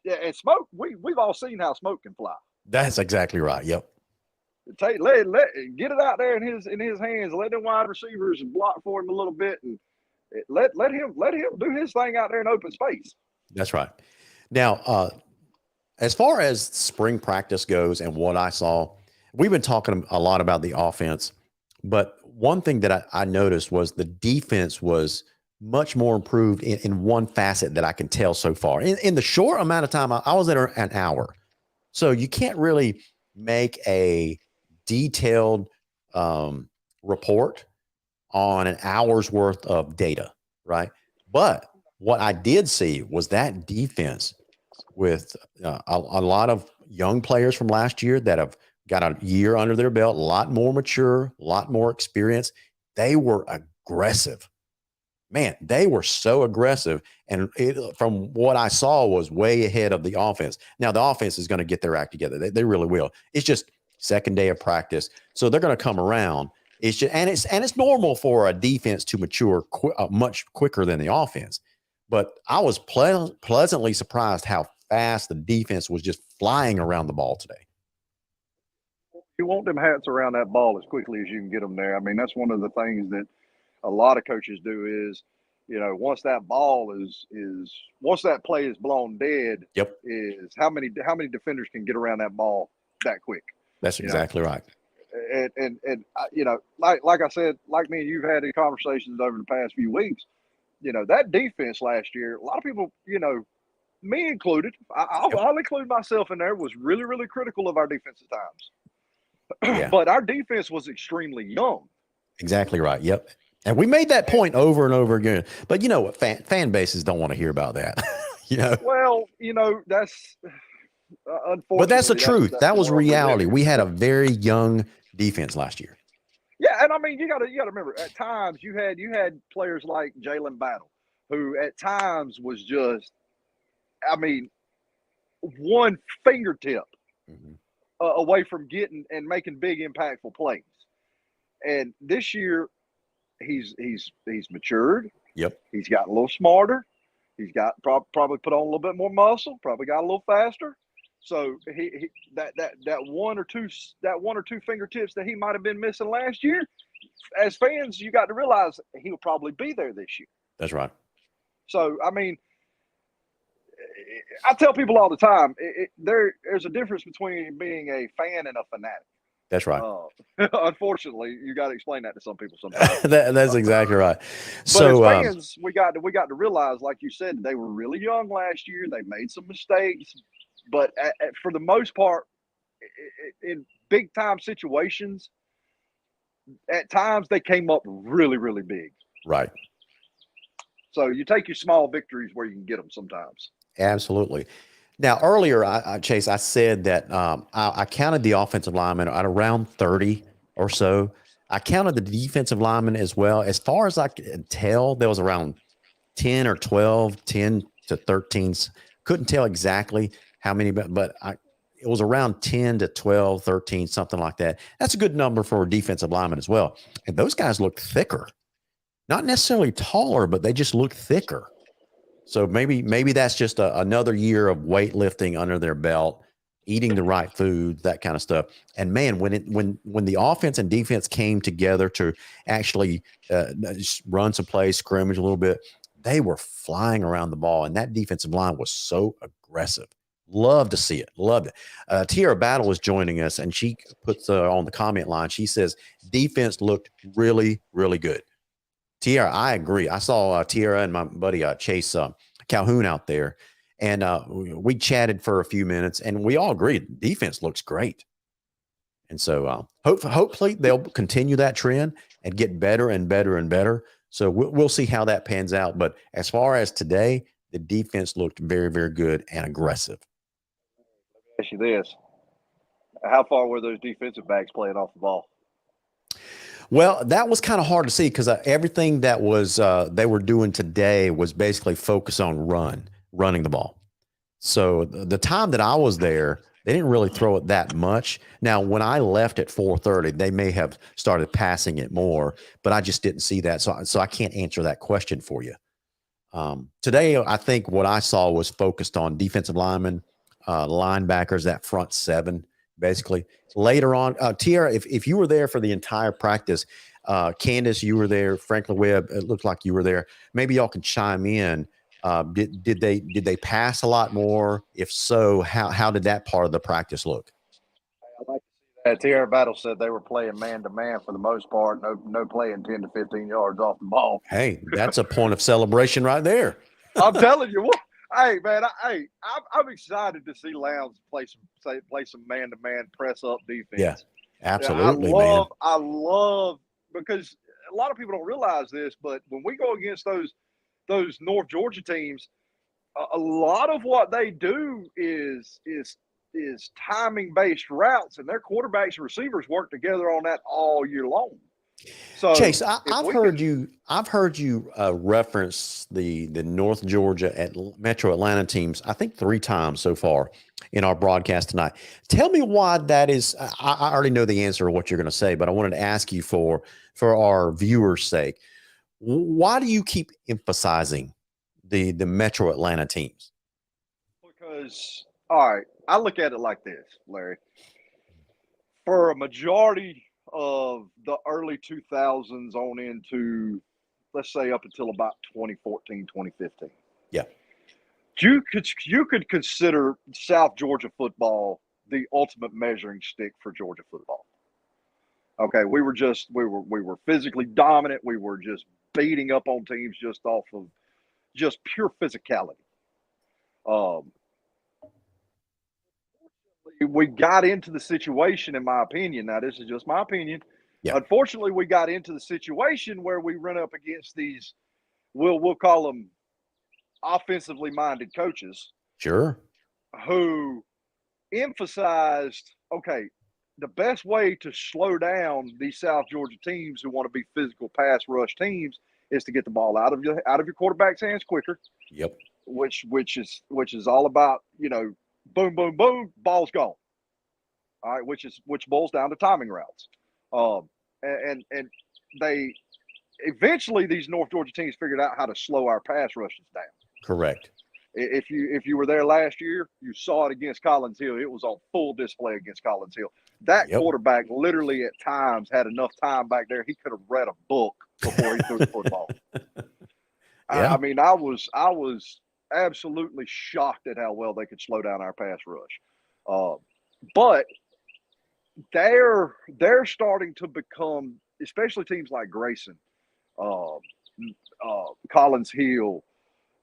and Smoke. We've all seen how Smoke can fly. That's exactly right. Yep. Get it out there in his hands. Let them wide receivers block for him a little bit, and let him do his thing out there in open space. That's right. Now, as far as spring practice goes and what I saw, we've been talking a lot about the offense, but one thing that I noticed was the defense was much more improved in one facet that I can tell so far. In the short amount of time, I was there an hour, so you can't really make a detailed report on an hour's worth of data, right? But what I did see was that defense with a lot of young players from last year that have got a year under their belt, a lot more mature, a lot more experience. They were aggressive. Man, they were so aggressive. And from what I saw was way ahead of the offense. Now, the offense is going to get their act together. They really will. It's just second day of practice. So they're going to come around. It's just, and it's normal for a defense to mature much quicker than the offense. But I was pleasantly surprised how fast the defense was just flying around the ball today. You want them hats around that ball as quickly as you can get them there. I mean, that's one of the things that a lot of coaches do is, once that ball is once that play is blown dead, Yep, is how many defenders can get around that ball that quick. that's exactly right. And like I said, like me and you've had in conversations over the past few weeks, that defense last year, a lot of people, me included, I'll include myself in there, was really, really critical of our defensive times. Yeah. But our defense was extremely young. Exactly right. Yep. And we made that point over and over again. But you know what? Fan bases don't want to hear about that. Well, that's unfortunately. But that's the truth. That was reality. We had a Yeah. very young defense last year. Yeah, and I mean, you gotta remember. At times, you had players like Jalen Battle, who at times was just, I mean, one fingertip away from getting and making big impactful plays. And this year, he's matured. Yep. He's gotten a little smarter. He's got probably put on a little bit more muscle. Probably got a little faster. So he that one or two fingertips that he might have been missing last year. As fans, you got to realize he'll probably be there this year. That's right. So I mean, I tell people all the time, there's a difference between being a fan and a fanatic. That's right. Unfortunately, you got to explain that to some people sometimes. That's exactly right. But So as fans, we got to realize, like you said, they were really young last year. They made some mistakes, but for the most part, in big time situations, at times they came up really, really big. right. So you take your small victories where you can get them sometimes. Absolutely. Now, earlier, Chase, I said that I counted the offensive linemen at around 30 or so. I counted the defensive linemen as well. As far as I could tell, there was around 10 or 12, 10 to 13. Couldn't tell exactly how many, but it was around 10 to 12, 13, something like that. That's a good number for a defensive lineman as well. And those guys look thicker. Not necessarily taller, but they just look thicker. So maybe that's just another year of weightlifting under their belt, eating the right food, that kind of stuff. And man, when the offense and defense came together to actually run some plays, scrimmage a little bit, they were flying around the ball, and that defensive line was so aggressive. Love to see it. Loved it. Tiara Battle is joining us, and she puts on the comment line. She says defense looked really, really good. Tiara, I agree. I saw Tiara and my buddy Chase Calhoun out there, and we chatted for a few minutes, and we all agreed defense looks great. And so hopefully they'll continue that trend and get better and better and better. So we'll see how that pans out. But as far as today, the defense looked very, very good and aggressive. Let me ask you this. How far were those defensive backs playing off the ball? Well, that was kind of hard to see because everything that was they were doing today was basically focused on running the ball. So the time that I was there, they didn't really throw it that much. Now, when I left at 4:30, they may have started passing it more, but I just didn't see that. So I can't answer that question for you. Today, I think what I saw was focused on defensive linemen, linebackers, that front seven. Basically, later on, Tiara, if you were there for the entire practice, Candace, you were there. Franklin Webb, it looked like you were there. Maybe y'all can chime in. Did they pass a lot more? If so, how did that part of the practice look? I like to see that. Tiara Battle said they were playing man to man for the most part. No playing 10 to 15 yards off the ball. Hey, that's a point of celebration right there. I'm telling you what. Hey man, I'm excited to see Lowndes play some man-to-man press-up defense. Yeah, absolutely, man. I love because a lot of people don't realize this, but when we go against those North Georgia teams, a lot of what they do is timing-based routes, and their quarterbacks and receivers work together on that all year long. So Chase, if I've we heard could, you. I've heard you reference the North Georgia at Metro Atlanta teams. I think 3 times so far in our broadcast tonight. Tell me why that is. I already know the answer to what you're going to say, but I wanted to ask you for our viewers' sake. Why do you keep emphasizing the Metro Atlanta teams? because all right, I look at it like this, Larry. For a majority of the early 2000s on into, let's say, up until about 2014, 2015. Yeah. You could consider South Georgia football the ultimate measuring stick for Georgia football. Okay, we were physically dominant. We were just beating up on teams just off of just pure physicality. Um, we got into the situation, in my opinion. Now, this is just my opinion. Yeah. Unfortunately, we got into the situation where we run up against these. We'll call them offensively minded coaches Sure. who emphasized, okay, the best way to slow down these South Georgia teams who want to be physical pass rush teams is to get the ball out of your quarterback's hands quicker. Yep. Which is all about, boom, boom, boom, ball's gone. All right, which boils down to timing routes. And they eventually, these North Georgia teams figured out how to slow our pass rushes down. Correct. If you were there last year, you saw it against Collins Hill. It was on full display against Collins Hill. That Yep. quarterback literally at times had enough time back there. He could have read a book before he threw the football. Yeah. I mean, I was absolutely shocked at how well they could slow down our pass rush. But they're starting to become, especially teams like Grayson, uh, Collins Hill,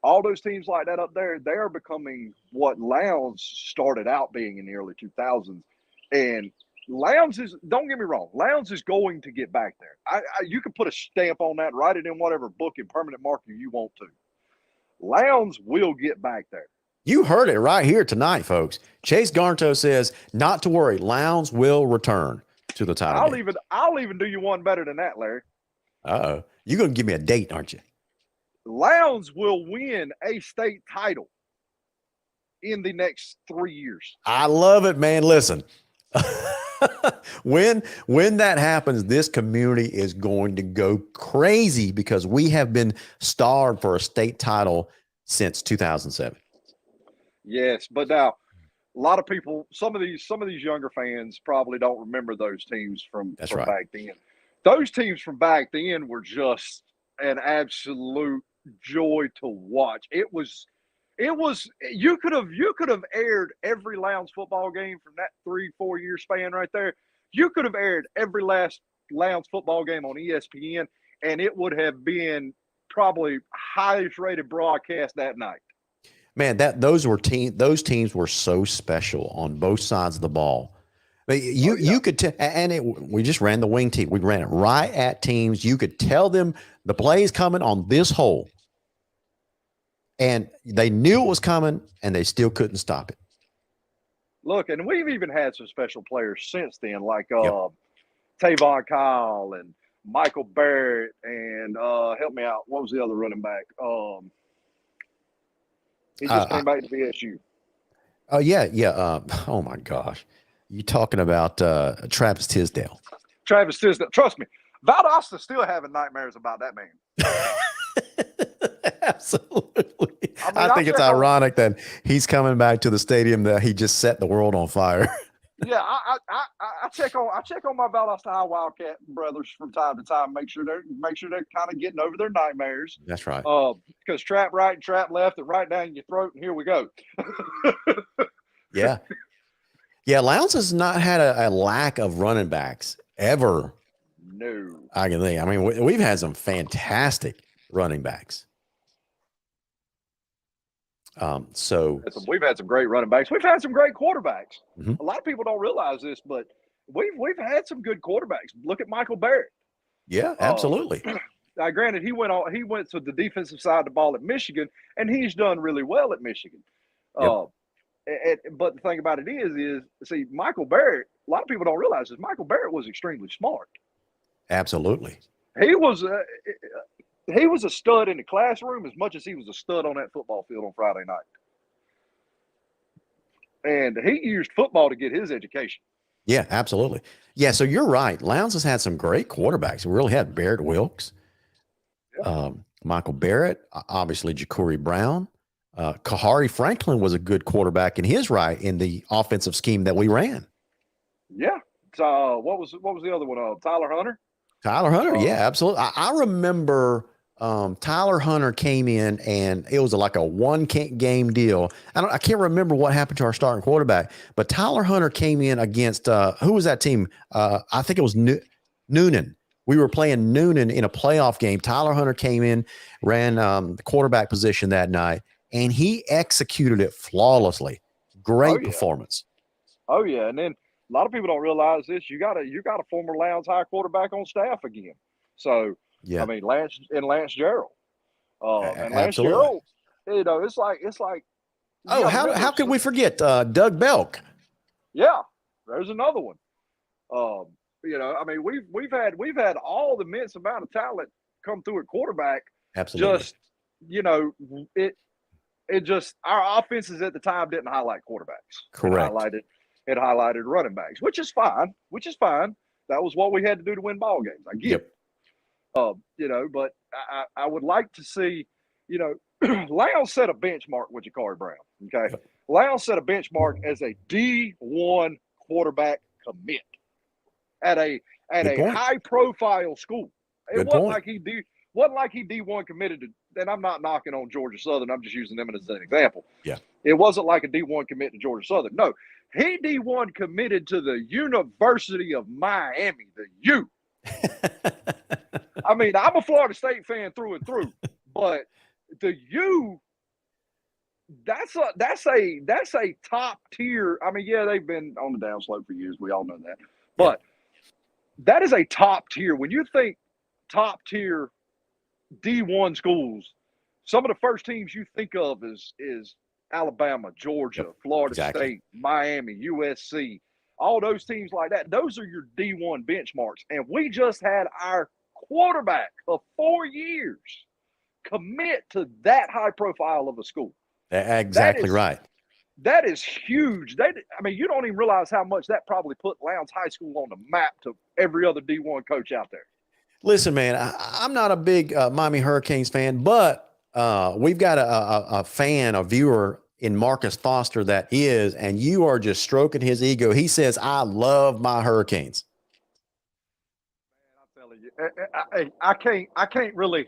all those teams like that up there, they are becoming what Lowndes started out being in the early 2000s. And Lowndes is, don't get me wrong, Lowndes is going to get back there. You can put a stamp on that, write it in whatever book and permanent marker you want to. Lowndes will get back there. You heard it right here tonight, folks. Chase Garnto says, not to worry, Lowndes will return to the title game. I'll even do you one better than that, Larry. Uh-oh. You're going to give me a date, aren't you? Lowndes will win a state title in the next 3 years. I love it, man. Listen, when that happens, this community is going to go crazy because we have been starved for a state title since 2007. Yes, but now a lot of people, some of these younger fans probably don't remember those teams from right. back then. Those teams from back then were just an absolute joy to watch. It was you could have aired every Lowndes football game from that 3-4 year span right there. You could have aired every last Lowndes football game on ESPN, and it would have been probably highest rated broadcast that night. Man, those teams were so special on both sides of the ball. You could tell, and we just ran the wing team. We ran it right at teams. You could tell them the play is coming on this hole, and they knew it was coming, and they still couldn't stop it. Look, and we've even had some special players since then, like Tavon Kyle and Michael Barrett, and help me out. What was the other running back? He just came back to VSU. Oh, yeah. Oh, my gosh. You talking about Travis Tisdale. Travis Tisdale. Trust me, Valdost's still having nightmares about that man. Absolutely. I think it's ironic that he's coming back to the stadium that he just set the world on fire. Yeah, I check on my Valdosta High Wildcat brothers from time to time. Make sure they're kind of getting over their nightmares. That's right. Because trap right and trap left and right down your throat, and here we go. Yeah. Lowndes has not had a lack of running backs ever. No, I can think. I mean, we've had some fantastic running backs. So we've had some great running backs. We've had some great quarterbacks. Mm-hmm. A lot of people don't realize this, but we've had some good quarterbacks. Look at Michael Barrett. Yeah, absolutely. Now, granted, he went to the defensive side of the ball at Michigan, and he's done really well at Michigan. Yep. But the thing about it is see, Michael Barrett. A lot of people don't realize this. Michael Barrett was extremely smart. Absolutely. He was a stud in the classroom as much as he was a stud on that football field on Friday night. And he used football to get his education. Yeah, absolutely. Yeah, so you're right. Lowndes has had some great quarterbacks. We really had Barrett Wilkes, Michael Barrett, obviously Ja'Cory Brown. Kahari Franklin was a good quarterback in his right in the offensive scheme that we ran. Yeah. What was the other one? Tyler Hunter? Tyler Hunter, yeah, absolutely. I remember Tyler Hunter came in and it was like a one-game deal. I can't remember what happened to our starting quarterback, but Tyler Hunter came in against who was that team? I think it was Noonan. We were playing Noonan in a playoff game. Tyler Hunter came in, ran the quarterback position that night, and he executed it flawlessly. Great performance. Oh yeah, and then a lot of people don't realize this. You got a former Lowndes High quarterback on staff again. So yeah, I mean Lance Gerald. And Lance absolutely. Gerald, it's like. Oh, how could we forget Doug Belk? Yeah, there's another one. I mean we've had all the immense amount of talent come through at quarterback. Absolutely. Just it just our offenses at the time didn't highlight quarterbacks. Correct. It highlighted running backs, which is fine. That was what we had to do to win ball games. I get it. But I would like to see, Lowndes set a benchmark with Ja'Cory Brown. Okay. Yep. Lowndes set a benchmark as a D1 quarterback commit at a high profile school. It wasn't like he D1 committed to, and I'm not knocking on Georgia Southern. I'm just using them as an example. Yeah. It wasn't like a D1 commit to Georgia Southern. No, he D1 committed to the University of Miami, the U. I mean, I'm a Florida State fan through and through, but the U, that's a top tier. I mean, yeah, they've been on the downslope for years. We all know that, but that is a top tier. When you think top tier D1 schools, some of the first teams you think of is Alabama, Georgia, Florida State, Miami, USC, all those teams like that. Those are your D1 benchmarks. And we just had our quarterback of 4 years commit to that high profile of a school. Exactly right. That is huge. You don't even realize how much that probably put Lowndes High School on the map to every other D1 coach out there. Listen, man, I'm not a big Miami Hurricanes fan, but we've got a fan, a viewer in Marcus Foster that is, and you are just stroking his ego. He says, I love my Hurricanes. Man, I'm telling you, I can't really.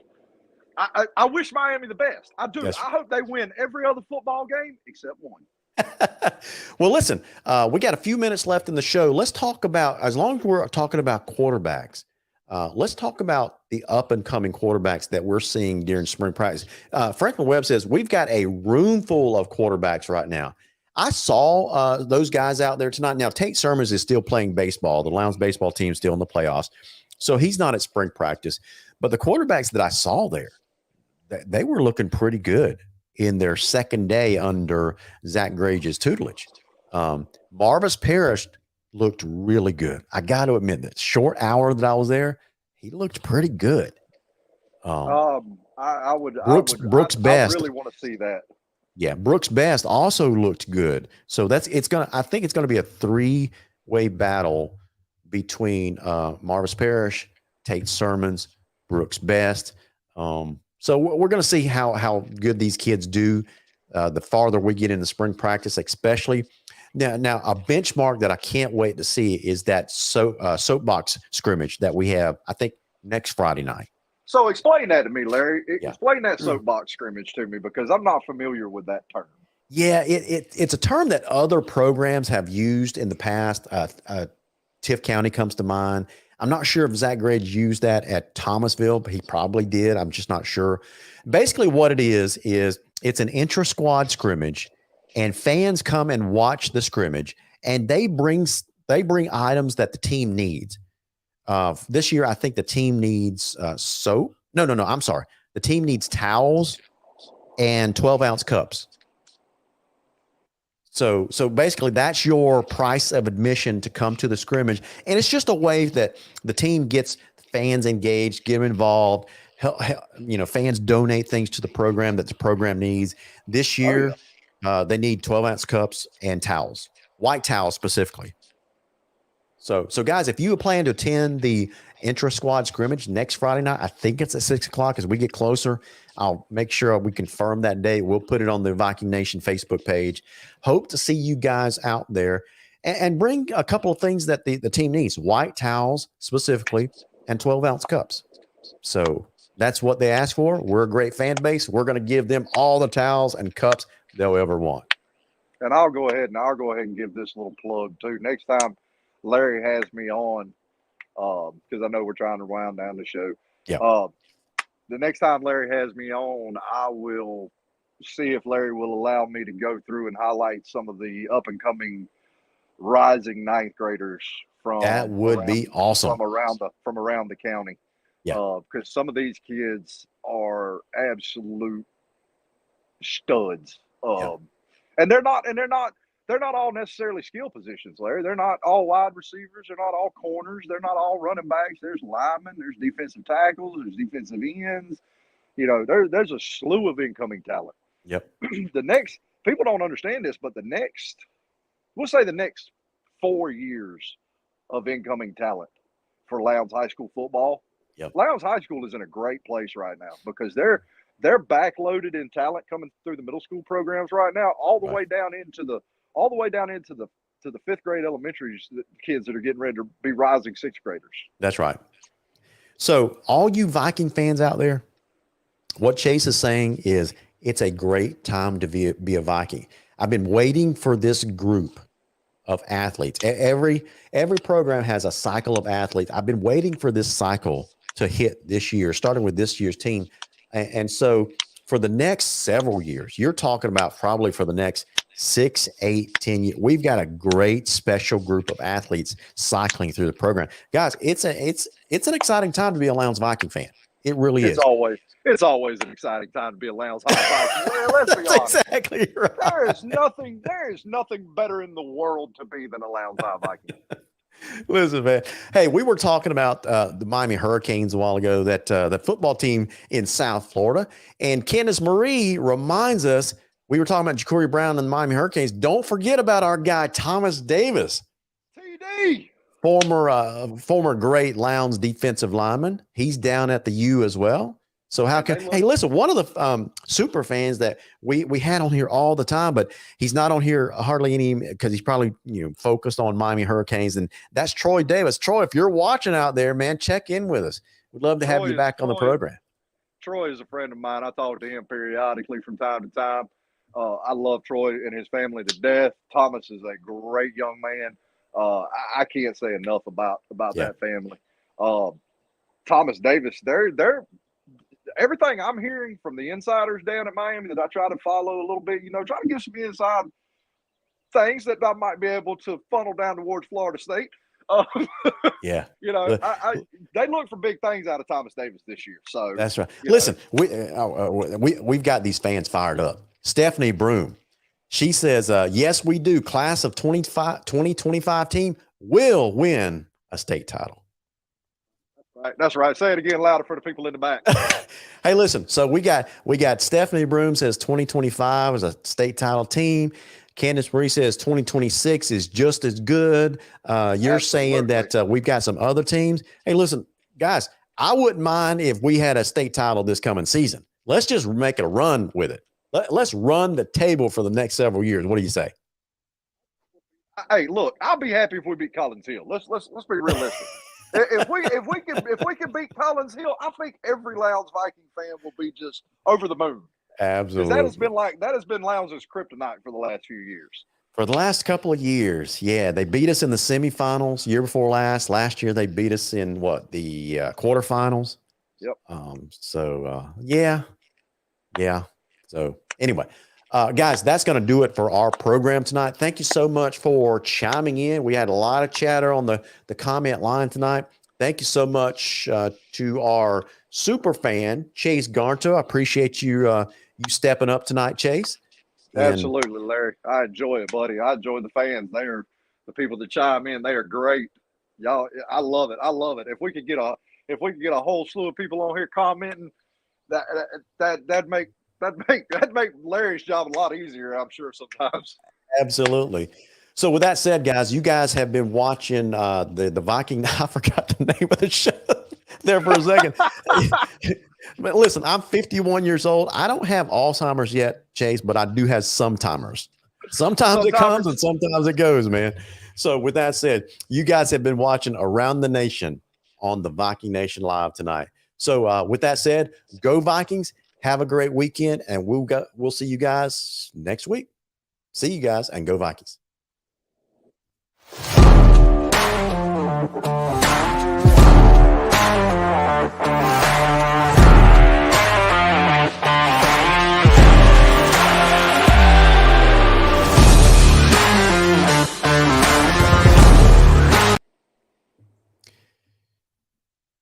I wish Miami the best. I do. Yes. I hope they win every other football game except one. Well, listen, we got a few minutes left in the show. Let's talk about, as long as we're talking about quarterbacks, let's talk about the up-and-coming quarterbacks that we're seeing during spring practice. Franklin Webb says, we've got a room full of quarterbacks right now. I saw those guys out there tonight. Now, Tate Sermons is still playing baseball. The Lowndes baseball team is still in the playoffs, so he's not at spring practice. But the quarterbacks that I saw there, they were looking pretty good in their second day under Zach Grage's tutelage. Marvis Parrish looked really good. I got to admit that short hour that I was there, he looked pretty good. Brooks Best. I really want to see that. Yeah, Brooks Best also looked good. So I think it's gonna be a three-way battle between Marvis Parrish, Tate Sermons, Brooks Best. So we're going to see how good these kids do the farther we get into spring practice, especially. Now, a benchmark that I can't wait to see is that soapbox scrimmage that we have, I think, next Friday night. So explain that to me, Larry. Explain that soapbox scrimmage to me, because I'm not familiar with that term. Yeah, it's a term that other programs have used in the past. Tiff County comes to mind. I'm not sure if Zach Grage used that at Thomasville, but he probably did. I'm just not sure. Basically what it is it's an intra-squad scrimmage, and fans come and watch the scrimmage, and they bring items that the team needs. This year, I think the team needs soap. No, I'm sorry. The team needs towels and 12-ounce cups. So basically that's your price of admission to come to the scrimmage. And it's just a way that the team gets fans engaged, get them involved. Fans donate things to the program that the program needs. This year, they need 12-ounce cups and towels, white towels specifically. So guys, if you plan to attend the intra-squad scrimmage next Friday night, I think it's at 6:00. As we get closer, I'll make sure we confirm that date. We'll put it on the Viking Nation Facebook page. Hope to see you guys out there and bring a couple of things that the team needs, white towels specifically and 12-ounce cups. So that's what they asked for. We're a great fan base. We're going to give them all the towels and cups they'll ever want. And I'll go ahead and give this little plug too. Next time Larry has me on, because I know we're trying to wind down the show. Yeah. The next time Larry has me on, I will see if Larry will allow me to go through and highlight some of the up and coming rising ninth graders from that would be awesome from around the county. Yeah. Because some of these kids are absolute studs. And they're not all necessarily skill positions, Larry. They're not all wide receivers. They're not all corners. They're not all running backs. There's linemen. There's defensive tackles. There's defensive ends. There's a slew of incoming talent. Yep. People don't understand this, but we'll say the next 4 years of incoming talent for Lowndes High School football. Yep. Lowndes High School is in a great place right now because they're backloaded in talent coming through the middle school programs right now, all the way down into the fifth grade elementary kids that are getting ready to be rising sixth graders. That's right. So all you Viking fans out there, what Chase is saying is it's a great time to be a Viking. I've been waiting for this group of athletes. Every program has a cycle of athletes. I've been waiting for this cycle to hit this year, starting with this year's team. And so for the next several years, you're talking about probably for the next 6, 8, 10 years, we've got a great special group of athletes cycling through the program. Guys, it's an exciting time to be a Lowndes Viking fan. It really is. It's always an exciting time to be a Lowndes High Viking. Let's be honest. Exactly right. There is nothing better in the world to be than a Lowndes High Viking. Listen, man. Hey, we were talking about the Miami Hurricanes a while ago, that football team in South Florida. And Candace Marie reminds us, we were talking about Ja'Cory Brown and the Miami Hurricanes. Don't forget about our guy, Thomas Davis. TD. Former great Lowndes defensive lineman. He's down at the U as well. So hey, listen, one of the super fans that we had on here all the time, but he's not on here hardly any because he's probably focused on Miami Hurricanes, and that's Troy Davis. Troy, if you're watching out there, man, check in with us. We'd love to have you back on the program. Troy is a friend of mine. I talk to him periodically from time to time. I love Troy and his family to death. Thomas is a great young man. I can't say enough about that family. Thomas Davis, they're everything I'm hearing from the insiders down at Miami that I try to follow a little bit, try to give some inside things that I might be able to funnel down towards Florida State. Yeah. They look for big things out of Thomas Davis this year. So that's right. Listen, we've got these fans fired up. Stephanie Broom, she says, yes, we do. Class of 2025 team will win a state title. That's right. Say it again louder for the people in the back. Hey, listen. So we got Stephanie Broom says 2025 is a state title team. Candace Marie says 2026 is just as good. You're Absolutely. Saying that we've got some other teams. Hey, listen, guys, I wouldn't mind if we had a state title this coming season. Let's just make a run with it. Let's run the table for the next several years. What do you say? Hey, look, I'll be happy if we beat Collins Hill. Let's be realistic. If we can beat Collins Hill, I think every Lowndes Viking fan will be just over the moon. Absolutely. That has been Lowndes' kryptonite for the last few years. For the last couple of years, yeah, they beat us in the semifinals year before last. Last year they beat us in the quarterfinals. Yep. Yeah. So anyway, guys, that's going to do it for our program tonight. Thank you so much for chiming in. We had a lot of chatter on the comment line tonight. Thank you so much to our super fan, Chase Garnto. I appreciate you stepping up tonight, Chase. Absolutely, Larry. I enjoy it, buddy. I enjoy the fans. They are the people that chime in. They are great. Y'all, I love it. If we could get if we could get a whole slew of people on here commenting, that'd make Larry's job a lot easier, I'm sure, sometimes. Absolutely. So with that said, guys, you guys have been watching the Viking. I forgot the name of the show there for a second. But listen, I'm 51 years old. I don't have Alzheimer's yet, Chase, but I do have some timers. Sometimes it comes and sometimes it goes, man. So with that said, you guys have been watching Around the Nation on the Viking Nation Live tonight. So with that said, go Vikings. Have a great weekend, and we'll see you guys next week. See you guys, and go Vikings.